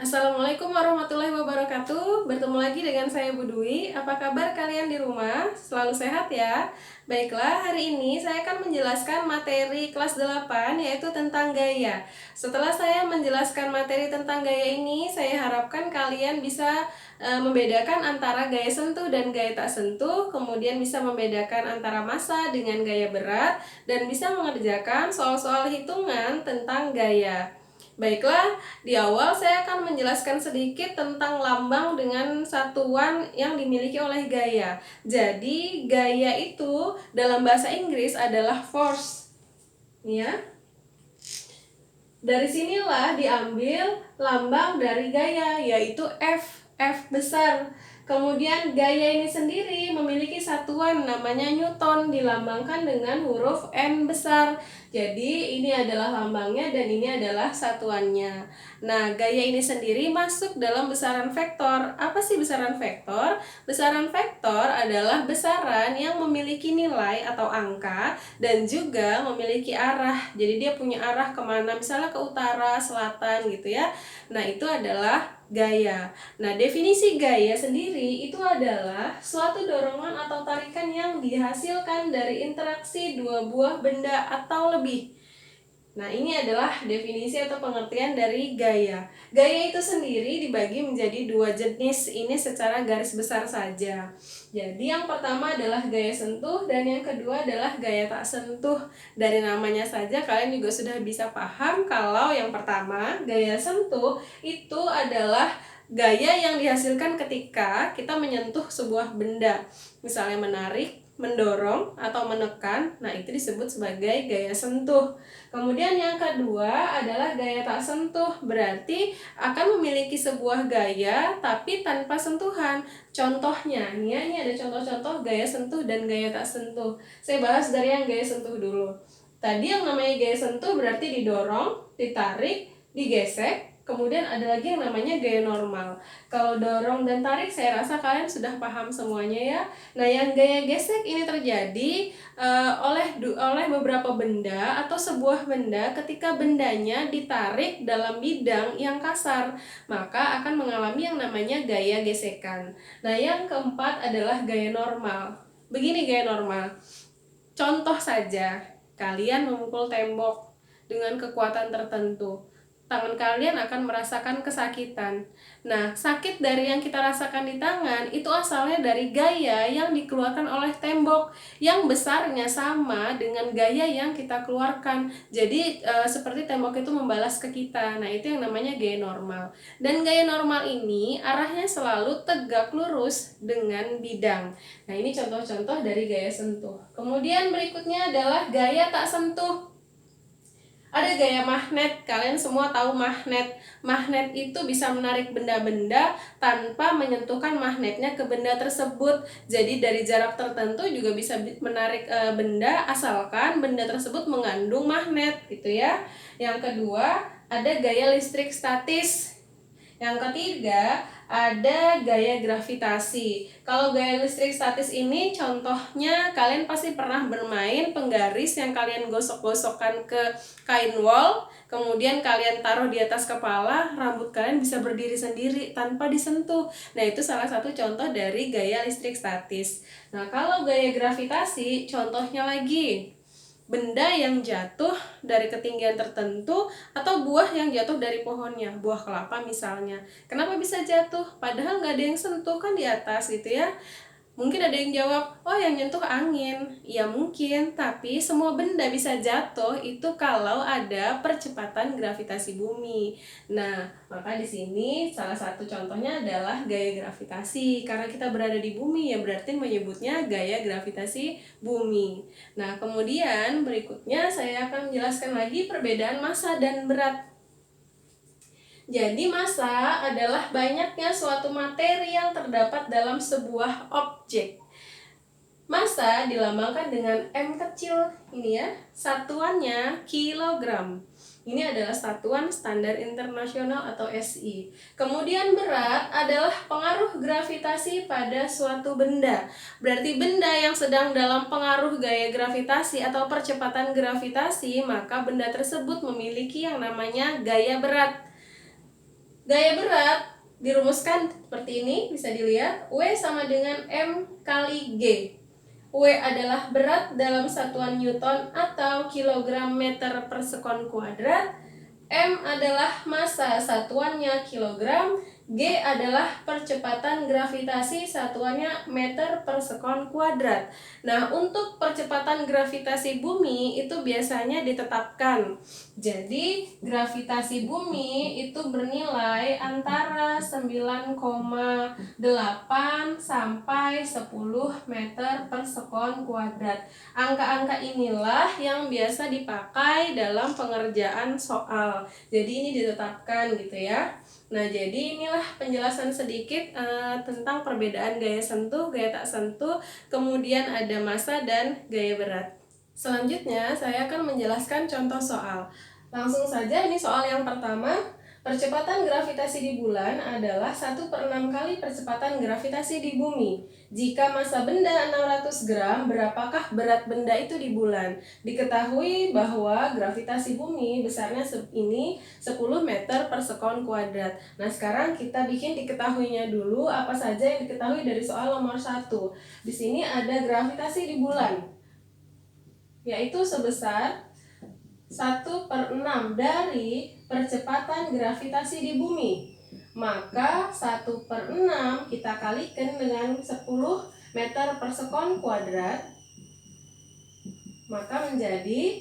Assalamualaikum warahmatullahi wabarakatuh. Bertemu lagi dengan saya Bu Dwi. Apa kabar kalian di rumah? Selalu sehat ya? Baiklah, hari ini saya akan menjelaskan materi kelas 8 yaitu tentang gaya. Setelah saya menjelaskan materi tentang gaya ini, saya harapkan kalian bisa membedakan antara gaya sentuh dan gaya tak sentuh, kemudian bisa membedakan antara massa dengan gaya berat, dan bisa mengerjakan soal-soal hitungan tentang gaya. Baiklah, di awal saya akan menjelaskan sedikit tentang lambang dengan satuan yang dimiliki oleh gaya. Jadi, gaya itu dalam bahasa Inggris adalah force. Ya. Dari sinilah diambil lambang dari gaya, yaitu F besar. Kemudian gaya ini sendiri memiliki satuan namanya Newton, dilambangkan dengan huruf N besar. Jadi ini adalah lambangnya dan ini adalah satuannya. Nah, gaya ini sendiri masuk dalam besaran vektor. Apa sih besaran vektor? Besaran vektor adalah besaran yang memiliki nilai atau angka dan juga memiliki arah. Jadi dia punya arah kemana, misalnya ke utara, selatan gitu ya. Nah, itu adalah gaya. Nah, definisi gaya sendiri itu adalah suatu dorongan atau tarikan yang dihasilkan dari interaksi dua buah benda atau lebih. Nah, ini adalah definisi atau pengertian dari gaya. Gaya itu sendiri dibagi menjadi dua jenis, ini secara garis besar saja. Jadi yang pertama adalah gaya sentuh dan yang kedua adalah gaya tak sentuh. Dari namanya saja kalian juga sudah bisa paham kalau yang pertama, gaya sentuh itu adalah gaya yang dihasilkan ketika kita menyentuh sebuah benda. Misalnya menarik, mendorong, atau menekan. Nah, itu disebut sebagai gaya sentuh. Kemudian yang kedua adalah gaya tak sentuh, berarti akan memiliki sebuah gaya tapi tanpa sentuhan. Contohnya, ini ada contoh-contoh gaya sentuh dan gaya tak sentuh. Saya bahas dari yang gaya sentuh dulu. Tadi yang namanya gaya sentuh berarti didorong, ditarik, digesek. Kemudian ada lagi yang namanya gaya normal. Kalau dorong dan tarik saya rasa kalian sudah paham semuanya ya. Nah, yang gaya gesek ini terjadi oleh beberapa benda atau sebuah benda ketika bendanya ditarik dalam bidang yang kasar, maka akan mengalami yang namanya gaya gesekan. Nah, yang keempat adalah gaya normal. Begini gaya normal. Contoh saja, kalian memukul tembok dengan kekuatan tertentu. Tangan kalian akan merasakan kesakitan. Nah, sakit dari yang kita rasakan di tangan itu asalnya dari gaya yang dikeluarkan oleh tembok yang besarnya sama dengan gaya yang kita keluarkan. Jadi seperti tembok itu membalas ke kita. Nah, itu yang namanya gaya normal. Dan gaya normal ini arahnya selalu tegak lurus dengan bidang. Nah, ini contoh-contoh dari gaya sentuh. Kemudian berikutnya adalah gaya tak sentuh. Ada gaya magnet, kalian semua tahu magnet. Magnet itu bisa menarik benda-benda tanpa menyentuhkan magnetnya ke benda tersebut. Jadi dari jarak tertentu juga bisa menarik benda asalkan benda tersebut mengandung magnet gitu ya. Yang kedua, ada gaya listrik statis. Yang ketiga, ada gaya gravitasi. Kalau gaya listrik statis ini contohnya kalian pasti pernah bermain penggaris yang kalian gosok-gosokkan ke kain wol, kemudian kalian taruh di atas kepala, rambut kalian bisa berdiri sendiri tanpa disentuh. Nah, itu salah satu contoh dari gaya listrik statis. Nah, kalau gaya gravitasi contohnya lagi benda yang jatuh dari ketinggian tertentu atau buah yang jatuh dari pohonnya, buah kelapa misalnya. Kenapa bisa jatuh? Padahal nggak ada yang sentuh kan di atas gitu ya. Mungkin ada yang jawab, oh yang nyentuh angin. Ya mungkin, tapi semua benda bisa jatuh itu kalau ada percepatan gravitasi bumi. Nah, maka di sini salah satu contohnya adalah gaya gravitasi. Karena kita berada di bumi ya berarti menyebutnya gaya gravitasi bumi. Nah, kemudian berikutnya saya akan menjelaskan lagi perbedaan massa dan berat. Jadi massa adalah banyaknya suatu materi yang terdapat dalam sebuah objek. Massa dilambangkan dengan M kecil ini ya. Satuannya kilogram. Ini adalah satuan standar internasional atau SI. Kemudian berat adalah pengaruh gravitasi pada suatu benda. Berarti benda yang sedang dalam pengaruh gaya gravitasi atau percepatan gravitasi, maka benda tersebut memiliki yang namanya gaya berat. Gaya berat dirumuskan seperti ini, bisa dilihat W sama dengan M kali G. W adalah berat dalam satuan Newton atau kilogram meter per sekon kuadrat. M adalah massa satuannya kilogram. G adalah percepatan gravitasi satuannya meter per sekon kuadrat. Nah, untuk percepatan gravitasi bumi itu biasanya ditetapkan. Jadi, gravitasi bumi itu bernilai antara 9,8 sampai 10 meter per sekon kuadrat. Angka-angka inilah yang biasa dipakai dalam pengerjaan soal. Jadi ini ditetapkan gitu ya. Nah, jadi inilah penjelasan sedikit tentang perbedaan gaya sentuh, gaya tak sentuh, kemudian ada massa dan gaya berat. Selanjutnya, saya akan menjelaskan contoh soal. Langsung saja, ini soal yang pertama. Percepatan gravitasi di bulan adalah 1/6 kali percepatan gravitasi di bumi. Jika massa benda 600 gram, berapakah berat benda itu di bulan? Diketahui bahwa gravitasi bumi besarnya ini 10 meter per sekon kuadrat. Nah, sekarang kita bikin diketahuinya dulu apa saja yang diketahui dari soal nomor 1. Di sini ada gravitasi di bulan, yaitu sebesar 1/6 dari percepatan gravitasi di bumi. Maka 1/6 kita kalikan dengan 10 meter per sekon kuadrat, maka menjadi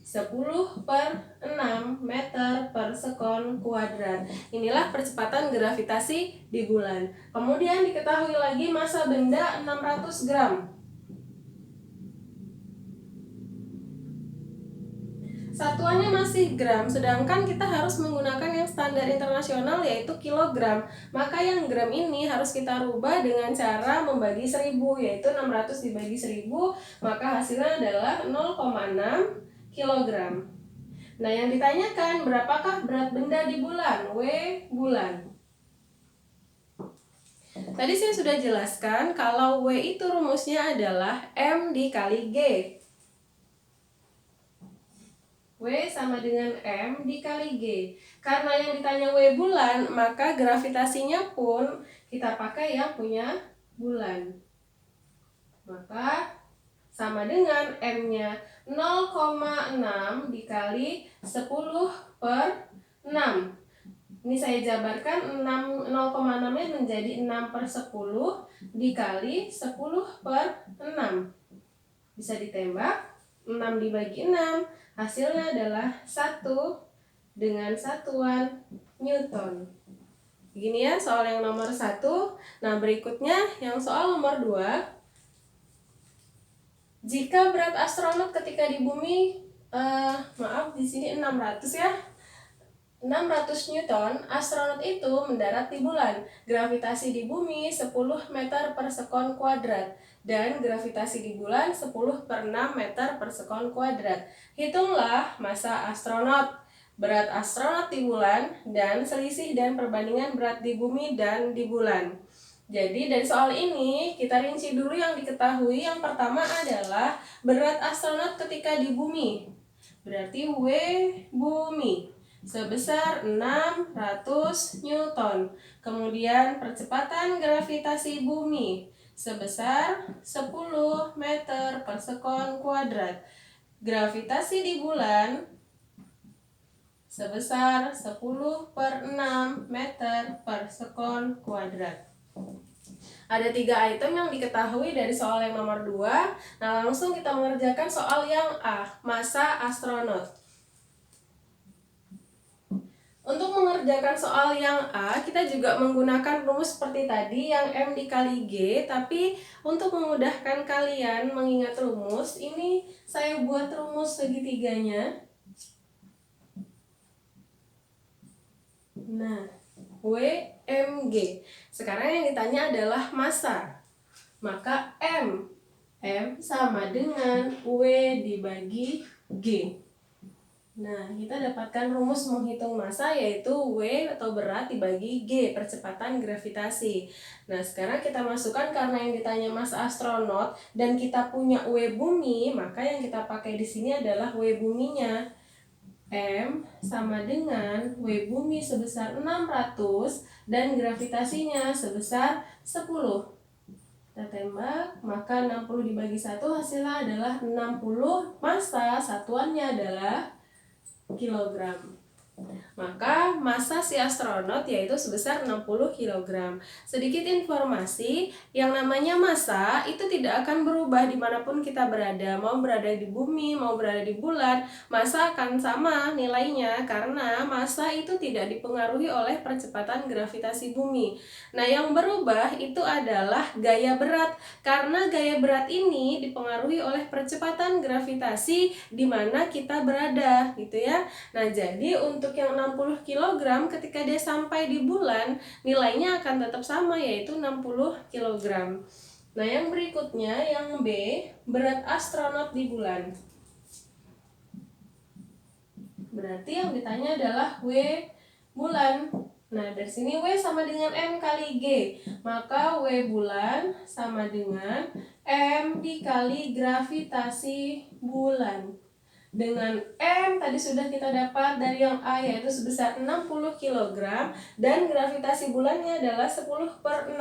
10/6 meter per sekon kuadrat. Inilah percepatan gravitasi di bulan. Kemudian diketahui lagi massa benda 600 gram. Satuannya masih gram, sedangkan kita harus menggunakan yang standar internasional yaitu kilogram. Maka yang gram ini harus kita rubah dengan cara membagi 1000, yaitu 600 dibagi 1000, maka hasilnya adalah 0,6 kilogram. Nah, yang ditanyakan berapakah berat benda di bulan? W bulan. Tadi saya sudah jelaskan kalau W itu rumusnya adalah M dikali G. W sama dengan M dikali G. Karena yang ditanya W bulan, maka gravitasinya pun kita pakai yang punya bulan. Maka sama dengan M-nya 0,6 dikali 10/6. Ini saya jabarkan 0,6-nya menjadi 6/10 dikali 10/6. Bisa ditembak, 6 dibagi 6, hasilnya adalah 1 dengan satuan Newton. Begini ya soal yang nomor 1. Nah, berikutnya yang soal nomor 2. Jika berat astronot ketika di bumi, di sini 600 ya. 600 Newton, astronot itu mendarat di bulan. Gravitasi di bumi 10 meter per sekon kuadrat. Dan gravitasi di bulan 10/6 meter per sekon kuadrat. Hitunglah massa astronot, berat astronot di bulan, dan selisih dan perbandingan berat di bumi dan di bulan. Jadi dari soal ini kita rinci dulu yang diketahui. Yang pertama adalah berat astronot ketika di bumi. Berarti W bumi sebesar 600 Newton. Kemudian percepatan gravitasi bumi sebesar 10 meter per sekon kuadrat. Gravitasi di bulan sebesar 10/6 meter per sekon kuadrat. Ada 3 item yang diketahui dari soal yang nomor 2. Nah, langsung kita mengerjakan soal yang A, massa astronot. Untuk mengerjakan soal yang A, kita juga menggunakan rumus seperti tadi yang M dikali G, tapi untuk memudahkan kalian mengingat rumus, ini saya buat rumus segitiganya. Nah, WMG. Sekarang yang ditanya adalah massa. Maka M sama dengan W dibagi G. Nah, kita dapatkan rumus menghitung massa yaitu W atau berat dibagi G, percepatan gravitasi. Nah, sekarang kita masukkan karena yang ditanya massa astronot dan kita punya W bumi, maka yang kita pakai di sini adalah W buminya. M sama dengan W bumi sebesar 600 dan gravitasinya sebesar 10. Kita tembak, maka 60 dibagi 1 hasilnya adalah 60, massa satuannya adalah kilogram. Maka massa si astronot yaitu sebesar 60 kg. Sedikit informasi, yang namanya massa itu tidak akan berubah dimanapun kita berada. Mau berada di bumi, mau berada di bulan, massa akan sama nilainya karena massa itu tidak dipengaruhi oleh percepatan gravitasi bumi. Nah, yang berubah itu adalah gaya berat. Karena gaya berat ini dipengaruhi oleh percepatan gravitasi di mana kita berada, gitu ya. Nah, jadi untuk yang 60 kg ketika dia sampai di bulan, nilainya akan tetap sama yaitu 60 kg. Nah, yang berikutnya yang B, berat astronot di bulan. Berarti yang ditanya adalah W bulan. Nah, dari sini W sama dengan M kali G. Maka W bulan sama dengan M dikali gravitasi bulan. Dengan M tadi sudah kita dapat dari yang A yaitu sebesar 60 kg dan gravitasi bulannya adalah 10/6.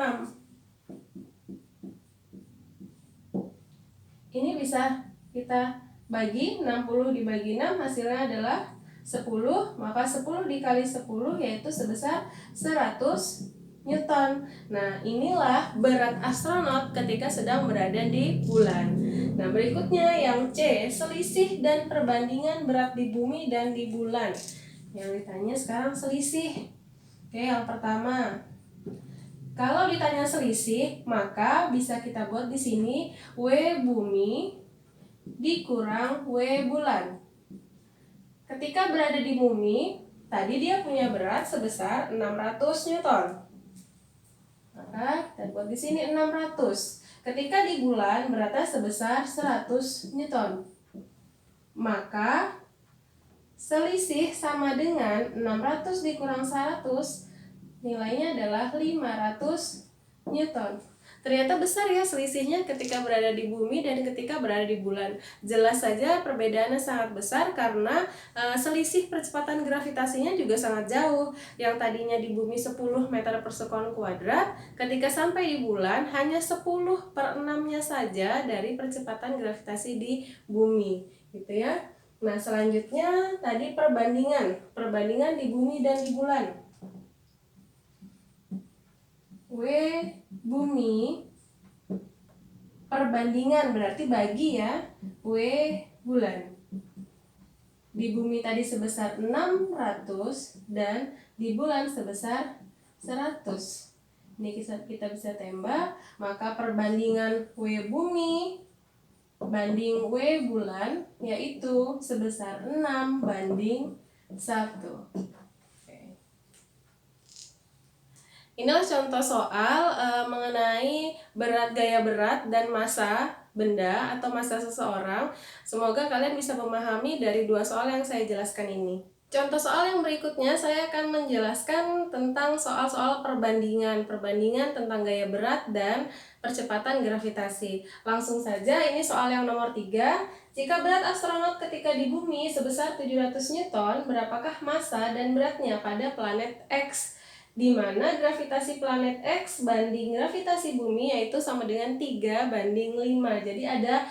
Ini bisa kita bagi, 60 dibagi 6 hasilnya adalah 10, maka 10 dikali 10 yaitu sebesar 100 Newton. Nah, inilah berat astronot ketika sedang berada di bulan. Nah, berikutnya yang C, selisih dan perbandingan berat di bumi dan di bulan. Yang ditanya sekarang selisih. Oke, yang pertama, kalau ditanya selisih, maka bisa kita buat di sini W bumi dikurang W bulan. Ketika berada di bumi, tadi dia punya berat sebesar 600 Newton. Maka kita buat di sini 600. Ketika di bulan beratnya sebesar 100 Newton. Maka selisih sama dengan 600 dikurang 100, nilainya adalah 500 Newton. Ternyata besar ya selisihnya ketika berada di bumi dan ketika berada di bulan. Jelas saja perbedaannya sangat besar karena selisih percepatan gravitasinya juga sangat jauh. Yang tadinya di bumi 10 meter per sekon kuadrat, ketika sampai di bulan hanya 10/6-nya saja dari percepatan gravitasi di bumi, gitu ya. Nah, selanjutnya tadi perbandingan di bumi dan di bulan. W bumi perbandingan berarti bagi ya, W bulan. Di bumi tadi sebesar 600 dan di bulan sebesar 100. Ini kita bisa tembak, maka perbandingan W bumi banding W bulan yaitu sebesar 6/1. Inilah contoh soal mengenai gaya berat dan massa benda atau massa seseorang. Semoga kalian bisa memahami dari dua soal yang saya jelaskan ini. Contoh soal yang berikutnya saya akan menjelaskan tentang soal-soal perbandingan tentang gaya berat dan percepatan gravitasi. Langsung saja, ini soal yang nomor 3. Jika berat astronot ketika di bumi sebesar 700 Newton, berapakah massa dan beratnya pada planet X? Di mana gravitasi planet X banding gravitasi bumi yaitu sama dengan 3/5. Jadi ada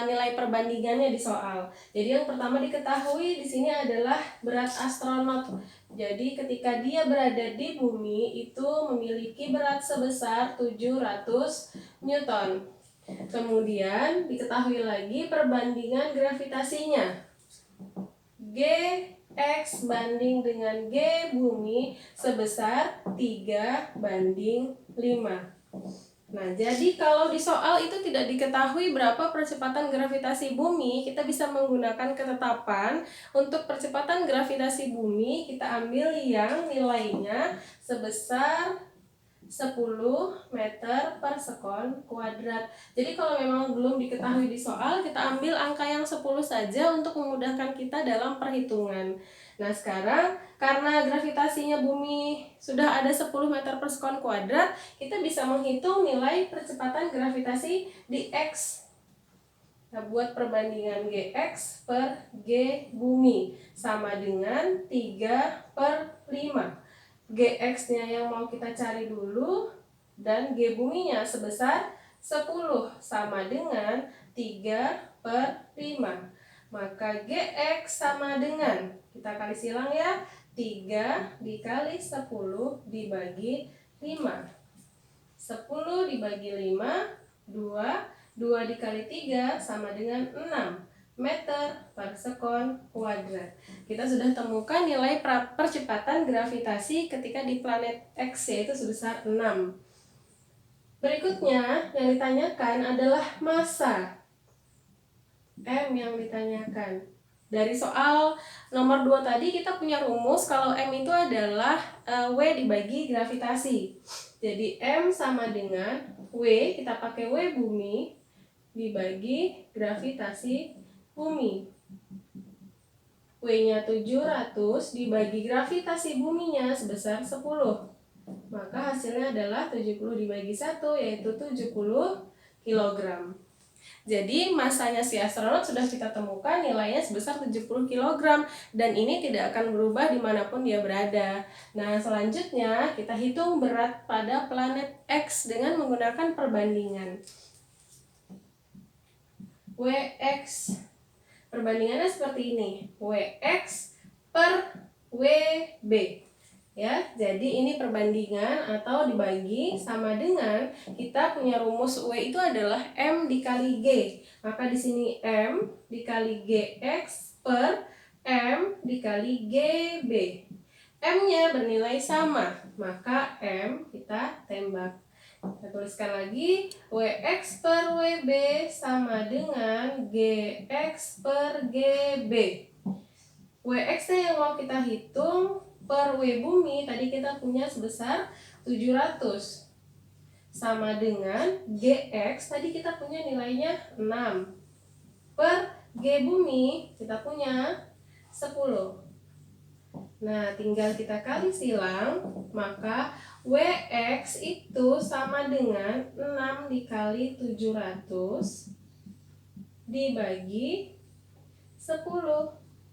nilai perbandingannya di soal. Jadi yang pertama diketahui di sini adalah berat astronot. Jadi ketika dia berada di bumi itu memiliki berat sebesar 700 Newton. Kemudian diketahui lagi perbandingan gravitasinya. G X banding dengan G bumi sebesar 3/5. Nah, jadi kalau di soal itu tidak diketahui berapa percepatan gravitasi bumi, kita bisa menggunakan ketetapan. Untuk percepatan gravitasi bumi, kita ambil yang nilainya sebesar 10 meter per sekon kuadrat. Jadi kalau memang belum diketahui di soal, kita ambil angka yang 10 saja untuk memudahkan kita dalam perhitungan. Nah, sekarang karena gravitasinya bumi sudah ada 10 meter per sekon kuadrat, kita bisa menghitung nilai percepatan gravitasi di X. Kita buat perbandingan Gx per G bumi sama dengan 3/5. Gx-nya yang mau kita cari dulu dan G buminya sebesar 10 sama dengan 3/5. Maka Gx sama dengan, kita kali silang ya, 3 dikali 10 dibagi 5. 10 dibagi 5, 2. 2 dikali 3 sama dengan 6 meter per sekon kuadrat. Kita sudah temukan nilai percepatan gravitasi ketika di planet X, yaitu sebesar 6. Berikutnya yang ditanyakan adalah massa. M yang ditanyakan. Dari soal nomor 2 tadi kita punya rumus kalau M itu adalah W dibagi gravitasi. Jadi M sama dengan W, kita pakai W bumi dibagi gravitasi bumi. W-nya 700 dibagi gravitasi buminya sebesar 10. Maka hasilnya adalah 70 dibagi 1, yaitu 70 kg. Jadi masanya si astronot sudah kita temukan nilainya sebesar 70 kg. Dan ini tidak akan berubah dimanapun dia berada. Nah, selanjutnya kita hitung berat pada planet X dengan menggunakan perbandingan. Wx, perbandingannya seperti ini, Wx per Wb, ya. Jadi ini perbandingan atau dibagi sama dengan kita punya rumus W itu adalah M dikali G. Maka di sini M dikali Gx per M dikali Gb. M-nya bernilai sama, maka M kita tembak. Kita tuliskan lagi, Wx per Wb sama dengan Gx per Gb. Wx-nya yang mau kita hitung per W bumi tadi kita punya sebesar 700. Sama dengan Gx tadi kita punya nilainya 6. Per G bumi kita punya 10. Nah, tinggal kita kali silang, maka Wx itu sama dengan 6 dikali 700 dibagi 10.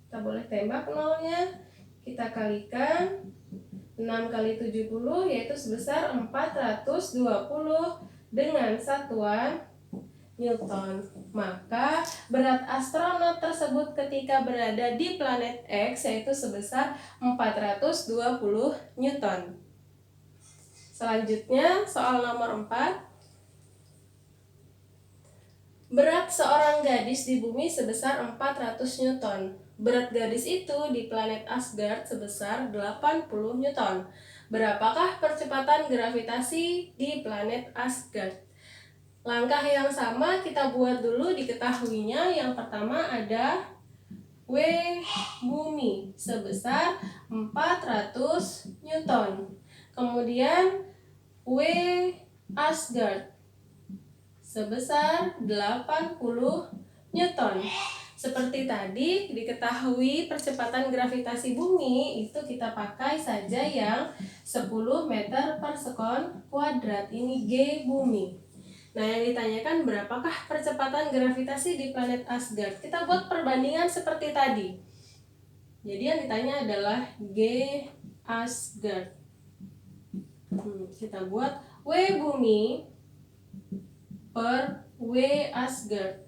Kita boleh tembak nolnya, kita kalikan 6 kali 70 yaitu sebesar 420 dengan satuan Newton. Maka berat astronot tersebut ketika berada di planet X yaitu sebesar 420 Newton. Selanjutnya soal nomor 4. Berat seorang gadis di bumi sebesar 400 Newton. Berat gadis itu di planet Asgard sebesar 80 Newton. Berapakah percepatan gravitasi di planet Asgard? Langkah yang sama kita buat dulu diketahuinya. Yang pertama ada W bumi sebesar 400 Newton. Kemudian W Asgard sebesar 80 Newton. Seperti tadi diketahui percepatan gravitasi bumi itu kita pakai saja yang 10 meter per sekon kuadrat. Ini G bumi. Nah, yang ditanyakan berapakah percepatan gravitasi di planet Asgard? Kita buat perbandingan seperti tadi. Jadi yang ditanya adalah G Asgard. Kita buat W bumi per W Asgard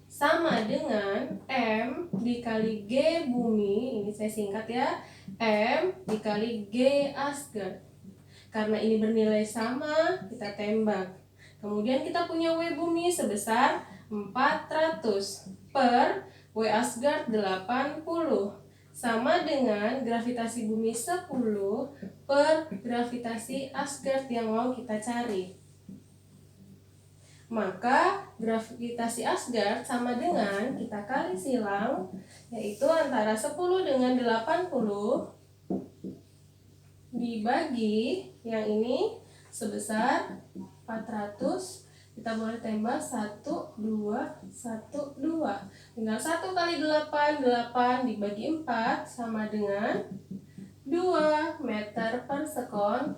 sama dengan M dikali G bumi. Ini saya singkat ya, M dikali G Asgard. Karena ini bernilai sama, kita tembak. Kemudian kita punya W bumi sebesar 400 per W Asgard 80 sama dengan gravitasi bumi 10 per gravitasi Asgard yang mau kita cari. Maka gravitasi Asgard sama dengan kita kali silang, yaitu antara 10 dengan 80 dibagi yang ini sebesar 400. Kita boleh tembak 1, 2, 1, 2. Tinggal 1 kali 8, 8 dibagi 4 sama dengan 2 meter per sekon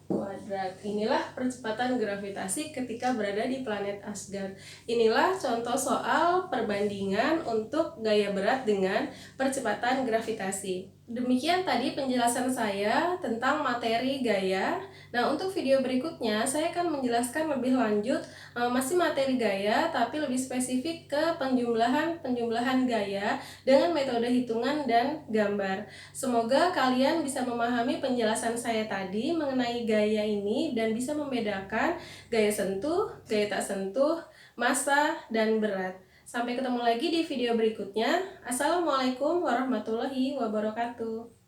kuadrat. berat. Inilah percepatan gravitasi ketika berada di planet Asgard. Inilah contoh soal perbandingan untuk gaya berat dengan percepatan gravitasi. Demikian tadi penjelasan saya tentang materi gaya. Nah, untuk video berikutnya saya akan menjelaskan lebih lanjut masih materi gaya tapi lebih spesifik ke penjumlahan gaya dengan metode hitungan dan gambar. Semoga kalian bisa memahami penjelasan saya tadi mengenai gaya ini dan bisa membedakan gaya sentuh, gaya tak sentuh, massa, dan berat. Sampai ketemu lagi di video berikutnya. Assalamualaikum warahmatullahi wabarakatuh.